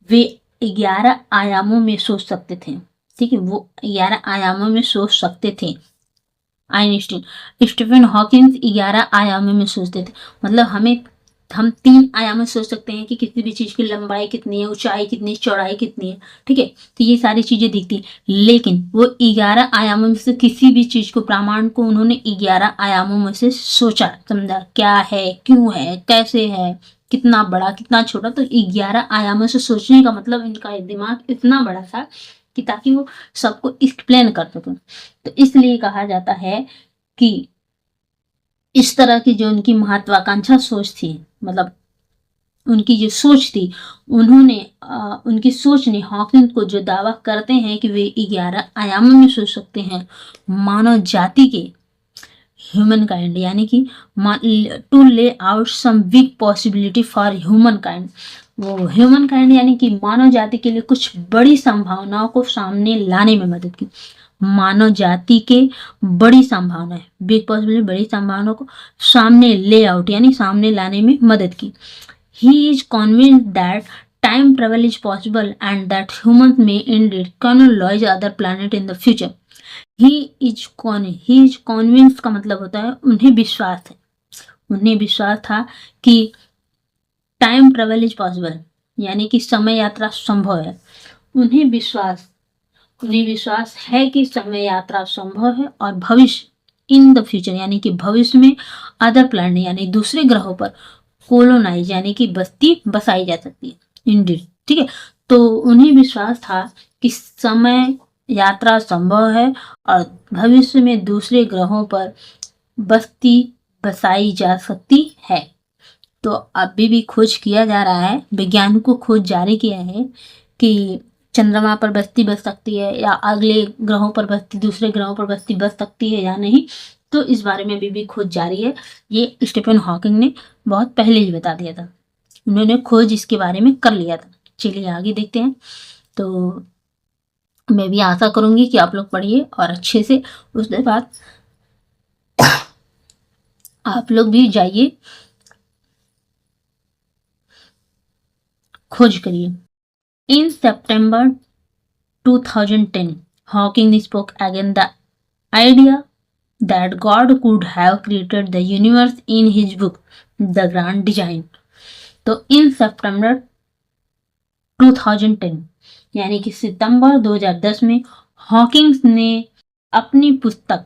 वे 11 आयामों में सोच सकते थे, ठीक है, वो 11 आयामों में सोच सकते थे। आइंस्टीन स्टीफन हॉकिंस 11 आयामों में सोचते थे, मतलब हम 3 आयाम में सोच सकते हैं कि किसी भी चीज की लंबाई कितनी है, ऊंचाई कितनी है, चौड़ाई कितनी है, ठीक है, तो ये सारी चीजें दिखती हैं। लेकिन वो 11 आयामों में से किसी भी चीज को, ब्रह्मांड को उन्होंने 11 आयामों में से सोचा, समझा, क्या है, क्यों है, कैसे है, कितना बड़ा, कितना छोटा। तो 11 आयामों से सोचने का मतलब इनका दिमाग इतना बड़ा था कि ताकि वो सबको एक्सप्लेन कर सके। तो इसलिए कहा जाता है कि इस तरह की जो उनकी महत्वाकांक्षा सोच थी, मतलब उनकी जो सोच थी, उनकी सोच ने हॉकिंग को जो दावा करते हैं कि वे 11 आयामों में सोच सकते हैं, मानव जाति के ह्यूमन काइंड यानी कि to lay out some big possibility for human kind, वो ह्यूमन काइंड यानी कि मानव जाति के लिए कुछ बड़ी संभावनाओं को सामने लाने में मदद की। मानव जाति के बड़ी संभावनाएं, बिग पॉसिबिलिटी, बड़ी संभावनाओं को सामने ले आउट यानी सामने लाने में मदद की। He is convinced that time travel is possible and that humans may indeed colonize other planet in the future. He is convinced का मतलब होता है उन्हें विश्वास है, उन्हें विश्वास था कि टाइम ट्रेवल इज पॉसिबल यानी कि समय यात्रा संभव है। उन्हें विश्वास है कि समय यात्रा संभव है और भविष्य, इन द फ्यूचर यानी कि भविष्य में अदर प्लैनेट यानी दूसरे ग्रहों पर कोलोनाइज यानी कि बस्ती बसाई जा सकती है, इंडीड, ठीक है। तो उन्हें विश्वास था कि समय यात्रा संभव है और भविष्य में दूसरे ग्रहों पर बस्ती बसाई जा सकती है। तो अभी भी खोज किया जा रहा है, वैज्ञानिकों को खोज जारी किया है कि चंद्रमा पर बस्ती बस सकती है या अगले ग्रहों पर बस्ती, दूसरे ग्रहों पर बस्ती बस सकती है या नहीं, तो इस बारे में अभी भी खोज जारी है। ये स्टीफन हॉकिंग ने बहुत पहले ही बता दिया था, उन्होंने खोज इसके बारे में कर लिया था। चलिए आगे देखते हैं। तो मैं भी आशा करूंगी कि आप लोग पढ़िए और अच्छे से, उसके बाद आप लोग भी जाइए खोज करिए। इन सितंबर 2010, Hawking spoke against the idea that God could have created the universe in his book, The Grand Design. तो इन सितंबर 2010 यानी कि सितंबर 2010 में हॉकिंग्स ने अपनी पुस्तक,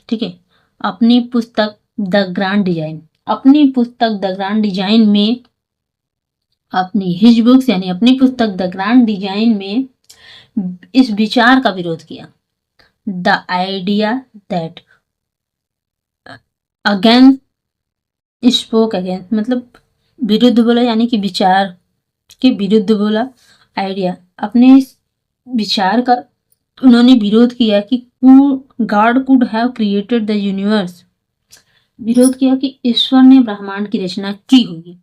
ठीक है, अपनी पुस्तक द ग्रैंड डिजाइन में, अपनी हिज बुक्स यानी अपनी पुस्तक द ग्रैंड डिजाइन में इस विचार का विरोध किया। The idea that against spoke against मतलब विरुद्ध बोला, यानी कि विचार के विरुद्ध बोला। आइडिया अपने इस विचार का उन्होंने विरोध किया कि God could have created the universe, विरोध किया कि ईश्वर ने ब्रह्मांड की रचना की होगी।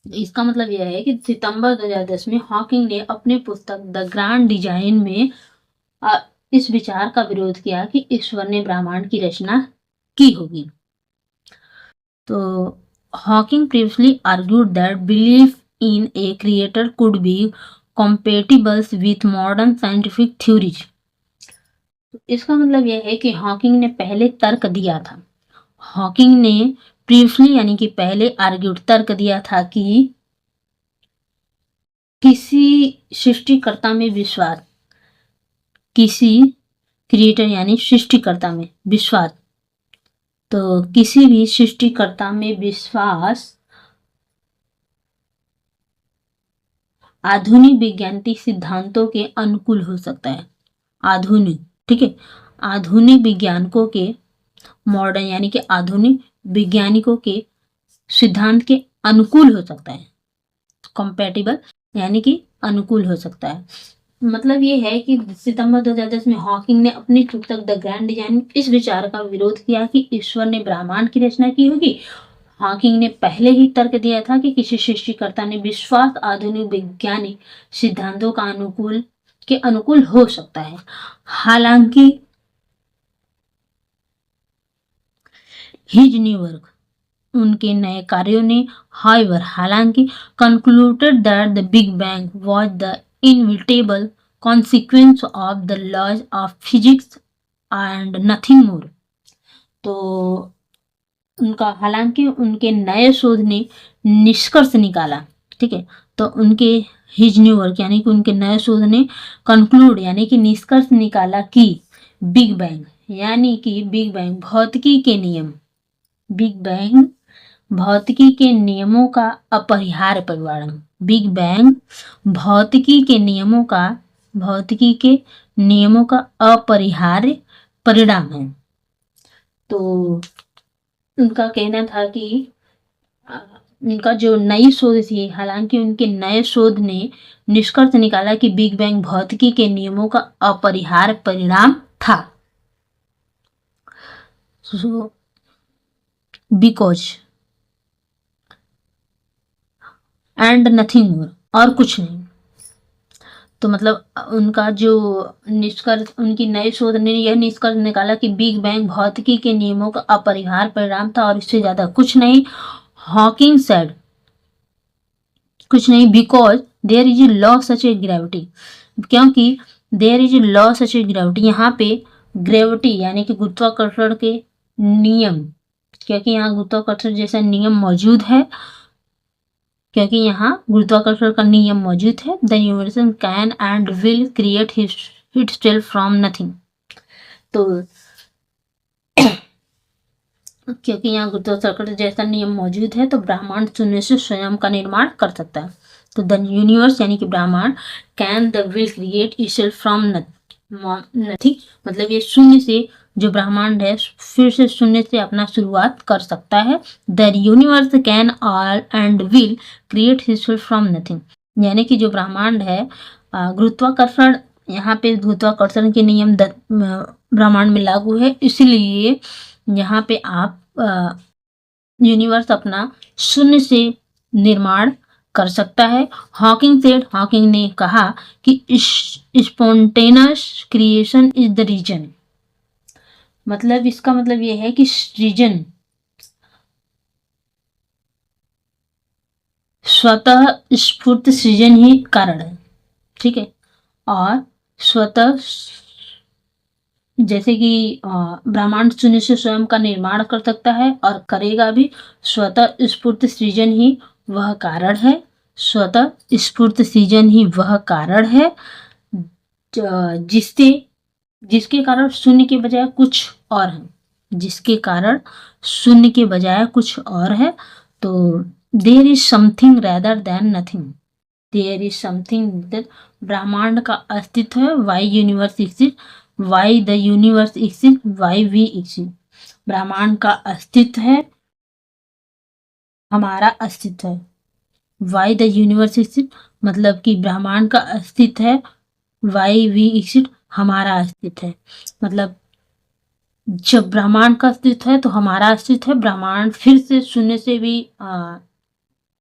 इसका मतलब यह है कि सितंबर 2010 में हॉकिंग ने अपनी पुस्तक द ग्रैंड डिजाइन में इस विचार का विरोध किया कि ईश्वर ने ब्रह्मांड की रचना की होगी। तो Hawking previously argued that belief in a creator could be compatible with modern scientific theories। इसका मतलब यह है कि हॉकिंग ने पहले तर्क दिया था, हॉकिंग ने प्रीवियसली यानी कि पहले आर्ग्यूड तर्क दिया था कि किसी सृष्टिकर्ता में विश्वास, किसी क्रिएटर यानी सृष्टिकर्ता में विश्वास, तो किसी भी सृष्टिकर्ता में विश्वास आधुनिक वैज्ञानिक सिद्धांतों के अनुकूल हो सकता है। आधुनिक, ठीक है, आधुनिक वैज्ञानिकों के, मॉडर्न यानी कि आधुनिक वैज्ञानिकों के सिद्धांत के अनुकूल हो सकता है। कंपैटिबल यानी कि अनुकूल हो सकता है। मतलब ये है कि सितंबर 2010 में हॉकिंग ने अपनी पुस्तक द ग्रैंड डिजाइन इस विचार का विरोध किया कि ईश्वर ने ब्रह्मांड की रचना की होगी। हॉकिंग ने पहले ही तर्क दिया था कि किसी सृष्टिकर्ता ने विश्वास आधुनिक वैज्ञानिक सिद्धांतों का अनुकूल हो सकता है। हालांकि हिज न्यू वर्क, उनके नए कार्यों ने हालांकि concluded that the big bang was the inevitable consequence of the laws of physics and nothing more. तो हालांकि उनके नए शोध ने निष्कर्ष निकाला, ठीक है, तो उनके हिज न्यू वर्क यानी कि उनके नए शोध ने कंक्लूड यानी कि निष्कर्ष निकाला कि बिग बैंग यानी कि बिग बैंग भौतिकी के नियम, बिग बैंग भौतिकी के नियमों का अपरिहार्य परिणाम, बिग बैंग भौतिकी के नियमों का अपरिहार्य परिणाम है। तो उनका कहना था कि उनका जो नई शोध थी, हालांकि उनके नए शोध ने निष्कर्ष निकाला कि बिग बैंग भौतिकी के नियमों का अपरिहार्य परिणाम था। बिकॉज एंड नथिंग मोर, और कुछ नहीं। तो मतलब उनका जो निष्कर्ष, उनकी नए शोध ने यह निष्कर्ष निकाला कि बिग बैंग भौतिकी के नियमों का अपरिहार्य परिणाम था और इससे ज्यादा कुछ नहीं। हॉकिंग सेड कुछ नहीं, because there is a law such a gravity, क्योंकि there is a law such a gravity, यहाँ पे ग्रेविटी यानी कि गुरुत्वाकर्षण के नियम, क्योंकि यहाँ गुरुत्वाकर्षण जैसा नियम मौजूद है, क्योंकि यहाँ गुरुत्वाकर्षण का नियम मौजूद है। The universe can and will create itself from nothing. तो क्योंकि यहाँ गुरुत्वाकर्षण जैसा नियम मौजूद है तो ब्रह्मांड शून्य से स्वयं का निर्माण कर सकता है। तो द यूनिवर्स यानी कि ब्रह्मांड can the will create itself from nothing, मतलब ये शून्य से, जो ब्रह्मांड है फिर से शून्य से अपना शुरुआत कर सकता है। The universe can all and will create itself from nothing, यानी कि जो ब्रह्मांड है गुरुत्वाकर्षण, यहाँ पे गुरुत्वाकर्षण के नियम ब्रह्मांड में लागू है, इसलिए यहाँ पे आप यूनिवर्स अपना शून्य से निर्माण कर सकता है। हॉकिंग ने कहा कि spontaneous creation is the reason, मतलब इसका मतलब यह है कि रीजन स्वतः स्फूर्त सृजन ही कारण है, ठीक है। और स्वतः जैसे कि ब्रह्मांड शून्य से स्वयं का निर्माण कर सकता है और करेगा भी, स्वतः स्फूर्त सृजन ही वह कारण है, स्वतः स्फूर्त सृजन ही वह कारण है जिसके कारण शून्य के बजाय कुछ और है, जिसके कारण शून्य के बजाय कुछ और है। तो there is something rather than nothing, there is something that ब्रह्मांड का अस्तित्व है, why universe exist, why the universe exist, why we exist. ब्रह्मांड का अस्तित्व है, हमारा अस्तित्व है। वाई द यूनिवर्स एग्जिस्ट मतलब कि ब्रह्मांड का अस्तित्व है, वाई वी एग्जिस्ट हमारा अस्तित्व है। मतलब जब ब्रह्मांड का अस्तित्व है तो हमारा अस्तित्व है। ब्रह्मांड फिर से शून्य से भी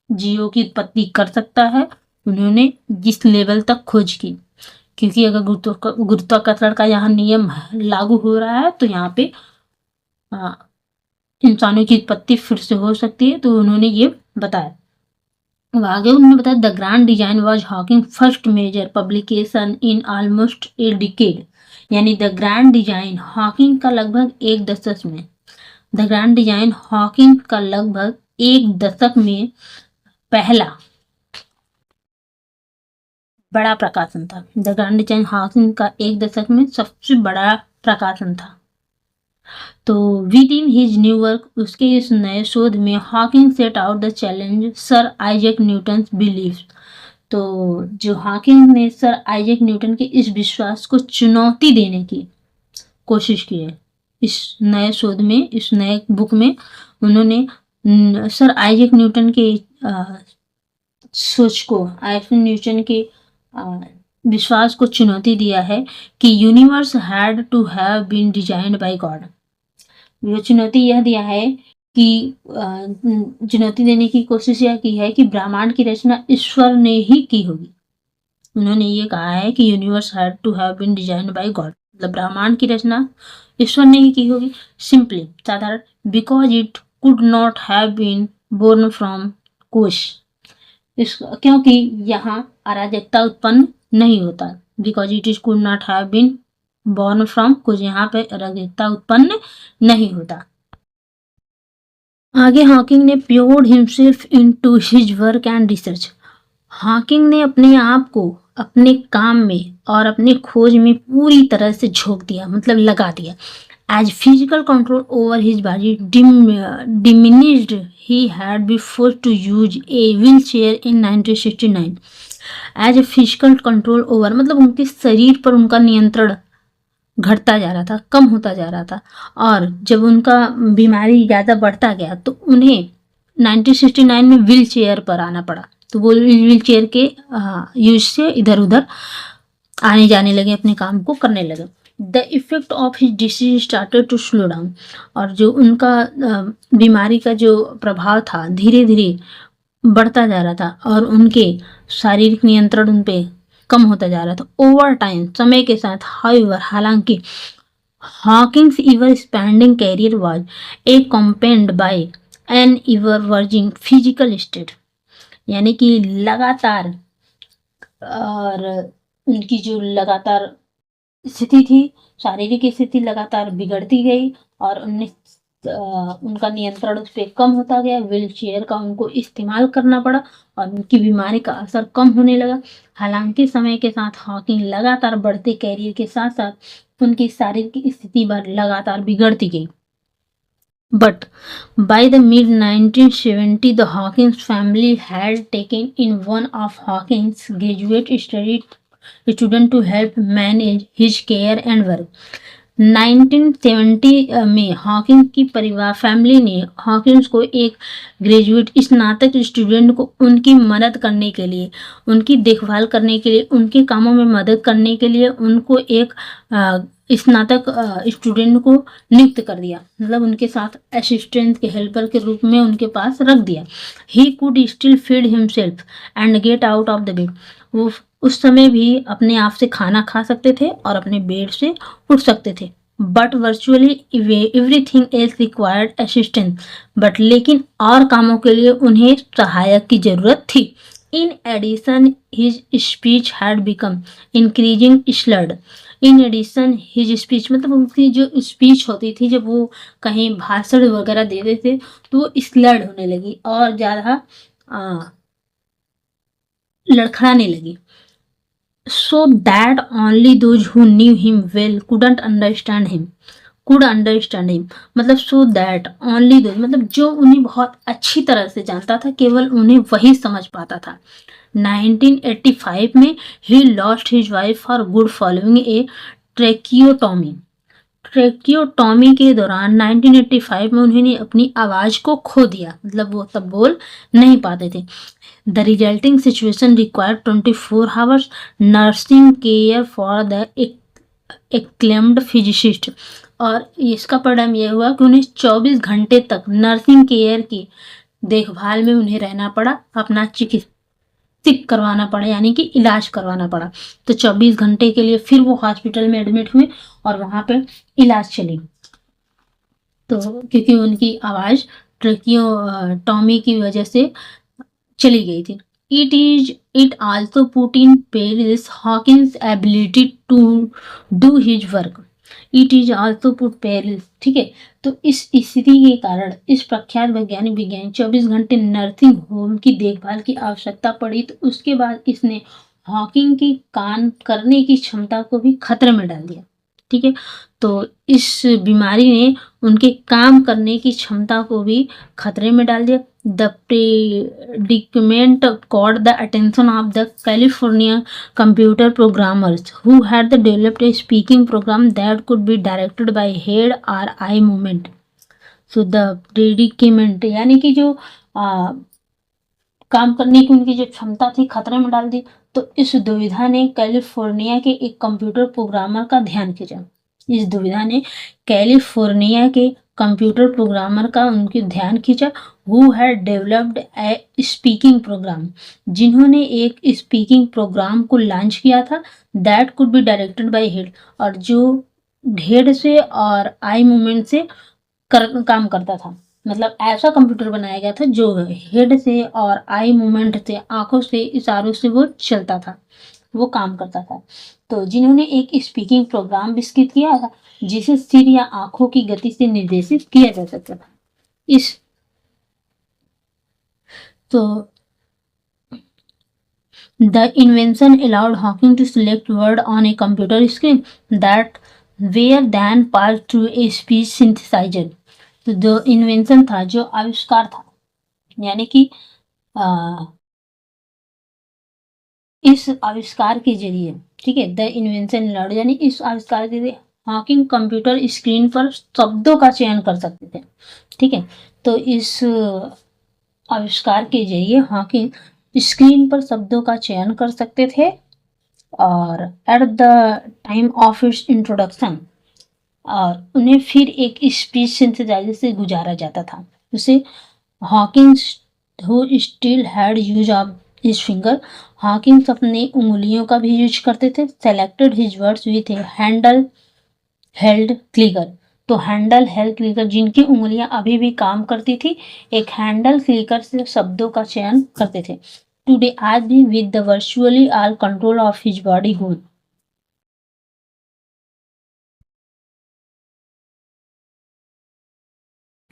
जीवों की उत्पत्ति कर सकता है, उन्होंने जिस लेवल तक खोज की, क्योंकि अगर गुरुत्वाकर्षण का यहाँ नियम लागू हो रहा है तो यहाँ पे इंसानों की उत्पत्ति फिर से हो सकती है, तो उन्होंने ये बताया। आगे उन्होंने बताया the grand design was Hawking first major publication in almost a decade, यानी द ग्रैंड डिजाइन हॉकिंग का लगभग एक दशक में, द ग्रैंड डिजाइन हॉकिंग का लगभग एक दशक में पहला बड़ा प्रकाशन था। द ग्रैंड डिजाइन हॉकिंग का एक दशक में सबसे बड़ा प्रकाशन था। तो with in his new work, उसके इस नए शोध में Hawking set out the challenge sir Isaac Newton belief. तो जो हॉकिंग ने सर आइजैक न्यूटन के इस विश्वास को चुनौती देने की कोशिश की है। इस नए शोध में, इस नए बुक में उन्होंने सर आइजैक न्यूटन के सोच को, आइजैक न्यूटन के विश्वास को चुनौती दिया है कि universe had to have been designed by God. वो चुनौती यह दिया है कि चुनौती देने की कोशिश यह की है कि ब्रह्मांड की रचना ईश्वर ने ही की होगी। उन्होंने ये कहा है कि universe had to have been designed by God, मतलब ब्रह्मांड की रचना ईश्वर ने ही की होगी। सिंपली, साधारण, because it could not have been born from कुश, क्योंकि यहाँ अराजकता उत्पन्न नहीं होता। Because it is could not have been born from कुछ, यहाँ पे अराजकता उत्पन्न नहीं होता। आगे हॉकिंग ने poured himself into his work and research. Hawking ने अपने आप को अपने काम में और अपने खोज में पूरी तरह से झोंक दिया, मतलब लगा दिया। As physical control over his body diminished, he had been forced to use a wheelchair in 1969. As a physical control over मतलब उनके शरीर पर उनका नियंत्रण घटता जा रहा था, कम होता जा रहा था, और जब उनका बीमारी ज़्यादा बढ़ता गया तो उन्हें 1969 में व्हील चेयर पर आना पड़ा। तो वो व्हील चेयर के यूज से इधर उधर आने जाने लगे, अपने काम को करने लगे। The effect of his disease started to slow down, और जो उनका बीमारी का जो प्रभाव था धीरे धीरे बढ़ता जा रहा था और उनके शारीरिक नियंत्रण उन पे कम होता जा रहा था ओवर टाइम, समय के साथ। हाउएवर, हालांकि Hawking's ever spending career was accompanied by an ever verging physical state, यानी कि लगातार, और उनकी जो लगातार स्थिति थी, शारीरिक स्थिति लगातार बिगड़ती गई और उनका नियंत्रण उस पर कम होता गया। व्हील चेयर का उनको इस्तेमाल करना पड़ा और उनकी बीमारी का असर कम होने लगा। हालांकि समय के साथ हॉकिंग लगातार बढ़ते कैरियर के साथ साथ उनकी शारीरिक स्थिति लगातार बिगड़ती गई। But by the mid 1970s, the Hawkins family had taken in one of Hawkins' graduate student to help manage his care and work. 1970 में हॉकिंस की परिवार फैमिली ने हॉकिंस को एक ग्रेजुएट स्नातक स्टूडेंट को उनकी मदद करने के लिए, उनकी देखभाल करने के लिए, उनके कामों में मदद करने के लिए उनको एक स्नातक स्टूडेंट को नियुक्त कर दिया, मतलब उनके साथ असिस्टेंट के हेल्पर के रूप में उनके पास रख दिया। He could still feed himself and get out of the bed. वो उस समय भी अपने आप से खाना खा सकते थे और अपने बेड से उठ सकते थे। But virtually everything else required assistance, but लेकिन और कामों के लिए उन्हें सहायक की जरूरत थी। In addition his speech had become increasing slurred. In addition his speech मतलब उनकी जो स्पीच होती थी, जब वो कहीं भाषण वगैरह देते थे तो वो स्लर्ड होने लगी और ज़्यादा लड़खड़ाने लगी। So that only those who knew him well couldn't understand him, could understand him, मतलब so that only those, मतलब जो उन्हें बहुत अच्छी तरह से जानता था केवल उन्हें वही समझ पाता था। 1985 में he lost his wife for good following a tracheotomy। Tracheotomy के दौरान 1985 में उन्होंने अपनी आवाज़ को खो दिया, मतलब वो तब बोल नहीं पाते थे। The resulting situation required 24 hours nursing care for the acclaimed physicist. और इसका परिणाम यह हुआ कि उन्हें 24 घंटे तक नर्सिंग केयर की देखभाल में उन्हें रहना पड़ा, अपना चिकित्सा करवाना पड़ा, यानी कि इलाज करवाना पड़ा। तो 24 घंटे के लिए फिर वो हॉस्पिटल में एडमिट हुए और वहां पे इलाज चली। तो क्योंकि उनकी आवाज ट्रेकियोटॉमी की वजह से चली गई थी। It also put in peril Hawking's ability to do his work. It is also put peril, ठीक है। तो इस स्थिति के कारण इस प्रख्यात वैज्ञानिक 24 घंटे नर्सिंग होम की देखभाल की आवश्यकता पड़ी। तो उसके बाद इसने हॉकिंग की काम करने की क्षमता को भी खतरे में डाल दिया, ठीक है। तो इस बीमारी ने उनके काम करने की क्षमता को भी खतरे में डाल दिया। The predicament caught the attention of the California computer programmers who had developed a speaking program that could be directed by head or eye movement. So the predicament यानी कि जो काम करने की उनकी जो क्षमता थी खतरे में डाल दी। तो इस दुविधा ने कैलिफोर्निया के एक कंप्यूटर प्रोग्रामर का ध्यान खींचा। इस दुविधा ने कैलिफोर्निया के कंप्यूटर प्रोग्रामर का उनकी ध्यान खींचा। Who had developed a speaking program, जिन्होंने एक स्पीकिंग प्रोग्राम को लॉन्च किया था। That could be directed by head, और जो हेड से और आई मूवमेंट से काम करता था। मतलब ऐसा कंप्यूटर बनाया गया था जो हेड से और आई मूवमेंट से, आंखों से, इशारों से वो चलता था, वो काम करता था। तो जिन्होंने एक स्पीकिंग प्रोग्राम विकसित किया था जिसे सिर या आंखों की गति से निर्देशित किया जा सकता था। इस तो the invention allowed Hawking to select word on a computer screen that were then passed through a speech synthesizer। तो जो इन्वेंशन था, जो आविष्कार था, यानी कि इस आविष्कार के जरिए, ठीक है, द इन्वेंशन अलाउड, यानी इस आविष्कार के जरिए हॉकिंग कंप्यूटर स्क्रीन पर शब्दों का चयन कर सकते थे, ठीक है। तो इस आविष्कार के जरिए हॉकिंग स्क्रीन पर शब्दों का चयन कर सकते थे। और at the time of its introduction, और उन्हें फिर एक स्पीच सिंथेसाइजर से गुजारा जाता था। उसे Hawkins who still had use of his finger, Hawkins अपनी उंगलियों का भी यूज करते थे। Selected his words with A handle held clicker. तो हैंडल हेल्ड क्लिकर, जिनकी उंगलियां अभी भी काम करती थी, एक हैंडल क्लिकर से शब्दों का चयन करते थे। टुडे आज भी with the virtually all control of his body good.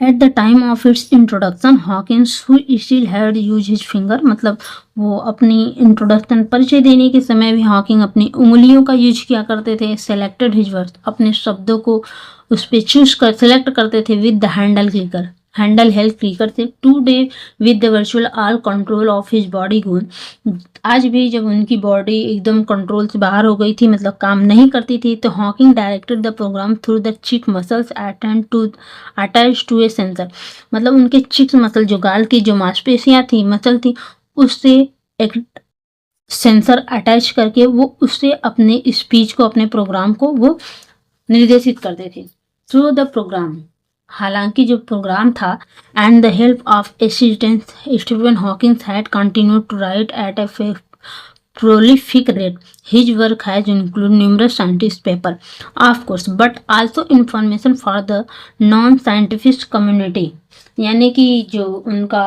At the time of its introduction Hawkins who still had use his finger, मतलब वो अपनी इंट्रोडक्शन परिचय देने के समय भी हॉकिंग अपनी उंगलियों का यूज किया करते थे। सेलेक्टेड हिज वर्ड्स, अपने शब्दों को उस पर चूज कर सेलेक्ट करते थे with the handle clicker. Handle health freaker थे। Today with the virtual all control of his body good, आज भी जब उनकी बॉडी एकदम कंट्रोल से बाहर हो गई थी, मतलब काम नहीं करती थी, तो Hawking directed the program through the cheek muscles attach to a sensor, मतलब उनके चिक मसल, जो गाल की जो मांसपेशियां थी, मसल थी, उससे एक सेंसर अटैच करके वो उससे अपने स्पीच को, अपने प्रोग्राम को वो निर्देशित करते थे थ्रू द प्रोग्राम। हालांकि जो प्रोग्राम था, and the help of assistant, Stephen Hawking had continued to write at a prolific rate. His work has included numerous scientific papers, of course, but also information for the non-scientific community. यानी कि जो उनका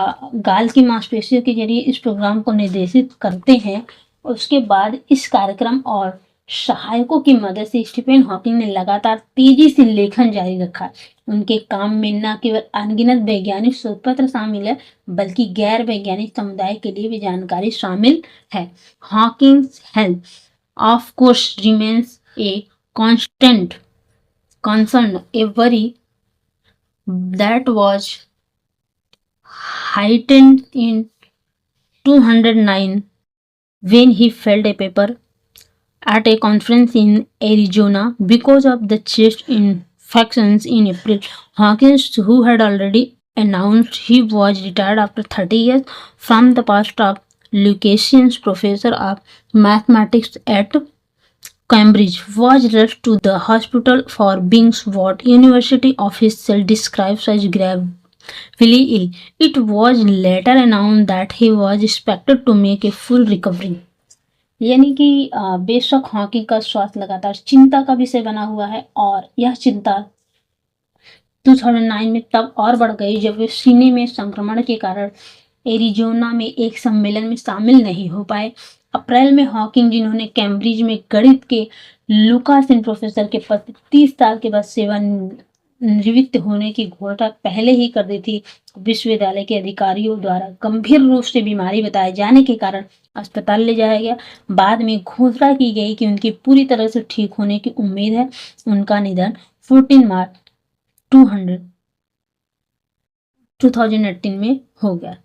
गाल की मांसपेशियों के जरिए इस प्रोग्राम को निर्देशित करते हैं, उसके बाद इस कार्यक्रम और सहायकों की मदद से स्टीफन हॉकिंग ने लगातार तेजी से लेखन जारी रखा। उनके काम में न केवल अनगिनत वैज्ञानिक शोधपत्र शामिल है, बल्कि गैर वैज्ञानिक समुदाय के लिए भी जानकारी शामिल है। Hawking's health of course remains a constant concern, a worry that was heightened in 209 when he felt a paper at a conference in Arizona because of the chest infections in April. Hawkins, who had already announced he was retired after 30 years from the post of Lucasian's professor of mathematics at Cambridge, was rushed to the hospital for being what university officials described as gravely ill. It was later announced that he was expected to make a full recovery. यानी कि बेशक hockey का स्वास्थ्य लगातार चिंता का विषय बना हुआ है, और यह चिंता 2009 में तब और बढ़ गई जब वे सीने में संक्रमण के कारण एरिजोना में एक सम्मेलन में शामिल नहीं हो पाए। अप्रैल में हॉकिंग, जिन्होंने कैम्ब्रिज में गणित के लुकासन प्रोफेसर के पद 30 साल के बाद सेवानिवृत्त होने की घोषणा पहले ही कर दी थी, विश्वविद्यालय के अधिकारियों द्वारा गंभीर रूप से बीमारी बताए जाने के कारण अस्पताल ले जाया गया। बाद में घोषणा की गई कि उनकी पूरी तरह से ठीक होने की उम्मीद है। उनका निधन 14 मार्च 2018 में हो गया।